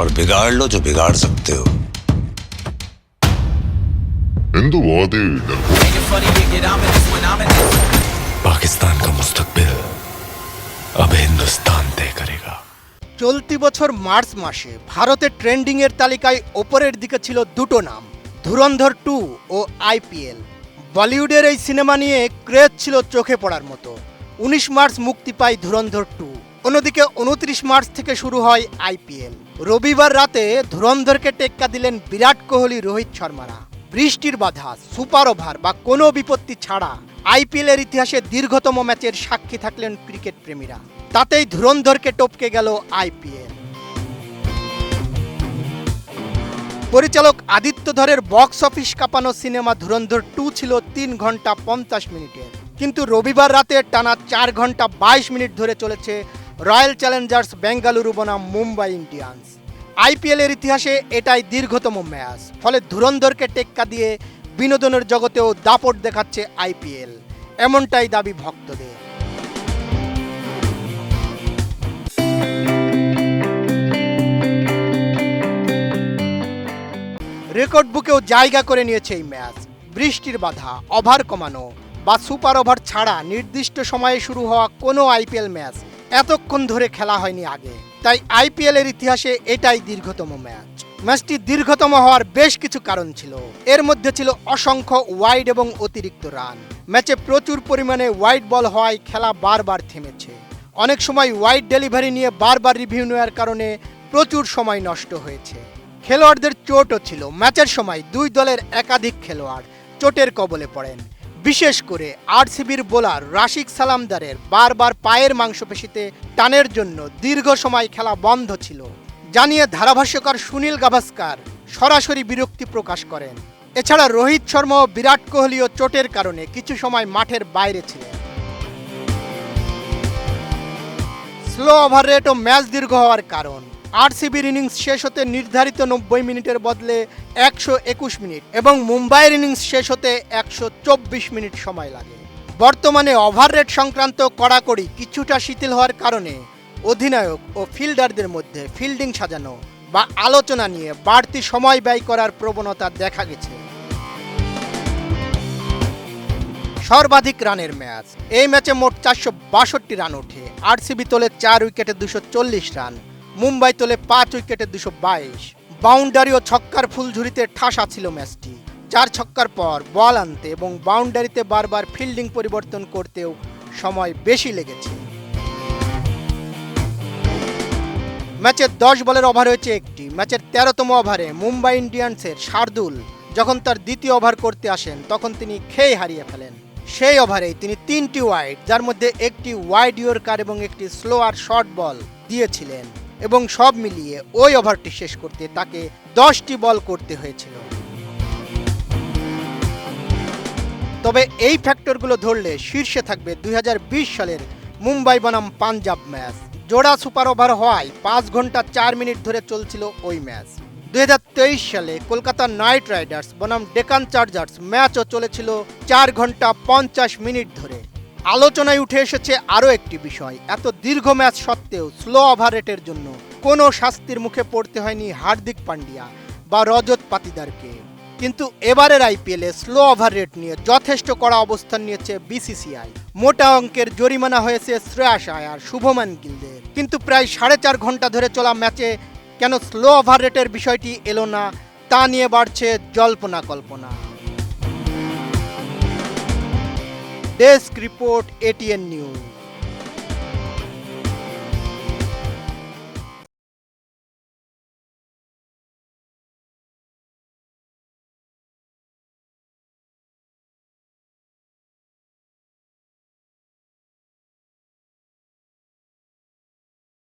और बिगाड़ लो जो बिगाड़ सकते हो। हिंदू बहुत ही पाकिस्तान का मुस्तकबिल अब हिंदुस्तान तय करेगा। চলতি বছর মার্চ মাসে ভারতের ট্রেন্ডিং এর তালিকায় ওপরের দিকে ছিল দুটো নাম, ধুরন্ধর 2 ও আইপিএল। বলিউডের এই সিনেমা নিয়ে ক্রেজ ছিল চোখে পড়ার মতো। 19 মার্চ মুক্তি পায় ধুরন্ধর 2। অন্যদিকে 29 মার্চ থেকে শুরু হয় আইপিএল। রবিবার রাতে ধুরন্ধরকে টেক্কা দিলেন বিরাট কোহলি, রোহিত শর্মারা। বৃষ্টির বাধা, সুপার ওভার বা কোনো বিপত্তি ছাড়া আইপিএলের ইতিহাসে দীর্ঘতম ম্যাচের সাক্ষী থাকলেন ক্রিকেট প্রেমীরা। তাতেই ধুরন্ধরকে টপকে গেল আইপিএল। পরিচালক আদিত্য ধরের বক্স অফিস কাঁপানো সিনেমা ধুরন্ধর 2 ছিল 3 ঘন্টা 50 মিনিটের, কিন্তু রবিবার রাতে টানা 4 ঘন্টা 22 মিনিট ধরে চলেছে রয়্যাল চ্যালেঞ্জার্স বেঙ্গালুরু বনাম মুম্বাই ইন্ডিয়ান্স। আইপিএলের ইতিহাসে এটাই দীর্ঘতম ম্যাচ, ফলে ধুরন্ধরকে টেক্কা দিয়ে বিনোদনের জগতেও দাপট দেখাচ্ছে আইপিএল, এমনটাই দাবি ভক্তদের। রেকর্ড বুকেও জায়গা করে নিয়েছে এই ম্যাচ। বৃষ্টির বাধা, ওভার কমানো বা সুপার ওভার ছাড়া নির্দিষ্ট সময়ে শুরু হওয়া কোনো আইপিএল ম্যাচ এতক্ষণ ধরে খেলা হয়নি আগে, তাই আইপিএলের ইতিহাসে এটাই দীর্ঘতম ম্যাচ। ম্যাচটি দীর্ঘতম হওয়ার বেশ কিছু কারণ ছিল। এর মধ্যে ছিল অসংখ্য ওয়াইড এবং অতিরিক্ত রান। ম্যাচে প্রচুর পরিমাণে ওয়াইড বল হওয়ায় খেলা বারবার থেমেছে। অনেক সময় ওয়াইড ডেলিভারি নিয়ে বারবার রিভিউ নেওয়ার কারণে প্রচুর সময় নষ্ট হয়েছে। খেলোয়াড়দের চোটও ছিল। ম্যাচের সময় দুই দলের একাধিক খেলোয়াড় চোটের কবলে পড়েন। বিশেষ করে আরসিবির বোলার রাশিক সালামদারের বারবার পায়ের মাংসপেশিতে টানের জন্য দীর্ঘ সময় খেলা বন্ধ ছিল, জানিয়ে ধারাভাষ্যকার সুনীল গাভাস্কার সরাসরি বিরক্তি প্রকাশ করেন। এছাড়া রোহিত শর্মা ও বিরাট কোহলিও চোটের কারণে কিছু সময় মাঠের বাইরে ছিলেন। স্লো ওভার রেট ও ম্যাচ দীর্ঘ হওয়ার কারণ, আরসিবির ইনিংস শেষ হতে নির্ধারিত 90 মিনিটের বদলে 121 মিনিট এবং মুম্বাইয়ের ইনিংস শেষ হতে 124 মিনিট সময় লাগে। বর্তমানে ওভার রেট সংক্রান্ত কড়াকড়ি কিছুটা শিথিল হওয়ার কারণে অধিনায়ক ও ফিল্ডারদের মধ্যে ফিল্ডিং সাজানো বা আলোচনা নিয়ে বাড়তি সময় ব্যয় করার প্রবণতা দেখা গেছে। সর্বাধিক রানের ম্যাচ, এই ম্যাচে মোট 462 রান ওঠে। আরসিবি তোলে 4 উইকেটে 240 রান, মুম্বাই তোলে 5 উইকেটে 222। বাউন্ডারি ও ছক্কার ফুলঝুরিতে ঠাসা ছিল ম্যাচটি। 4 ছক্কার পর বল আনতে এবং বাউন্ডারিতে বারবার ফিল্ডিং পরিবর্তন করতেও সময় বেশি লেগেছে। ম্যাচে 10 বলের ওভার হয়েছে একটি। ম্যাচের 13তম ওভারে মুম্বাই ইন্ডিয়ান্সের শার্দুল যখন তার দ্বিতীয় ওভার করতে আসেন তখন তিনি খেই হারিয়ে ফেলেন। সেই ওভারেই তিনি 3টি ওয়াইড, যার মধ্যে একটি ওয়াইড ইয়র্কার এবং একটি স্লোয়ার শর্ট বল দিয়েছিলেন এবং সব মিলিয়ে ওই ওভারটি শেষ করতে তাকে 10টি বল করতে হয়েছিল। তবে এই ফ্যাক্টরগুলো ধরলে শীর্ষে থাকবে 2020 সালের মুম্বাই বনাম পাঞ্জাব ম্যাচ। জোড়া সুপার ওভার হওয়ায় 5 ঘন্টা 4 মিনিট ধরে চলছিল ওই ম্যাচ। 2023 সালে কলকাতা নাইট রাইডার্স বনাম ডেকান চার্জার্স ম্যাচও চলেছিল 4 ঘন্টা 50 মিনিট ধরে। আলোচনায় উঠে এসেছে আরও একটি বিষয়, এত দীর্ঘ ম্যাচ সত্ত্বেও স্লো ওভার রেটের জন্য কোনো শাস্তির মুখে পড়তে হয়নি হার্দিক পান্ডিয়া বা রজত পাতিদারকে। কিন্তু এবারের আইপিএলে স্লো ওভার রেট নিয়ে যথেষ্ট কড়া অবস্থান নিয়েছে বিসিসিআই। মোটা অঙ্কের জরিমানা হয়েছে শ্রেয়াস আয়ার, শুভমান গিলদের। কিন্তু প্রায় 4.5 ঘন্টা ধরে চলা ম্যাচে কেন স্লো ওভার রেটের বিষয়টি এলো না, তা নিয়ে বাড়ছে জল্পনা কল্পনা। Desk report, ATN news.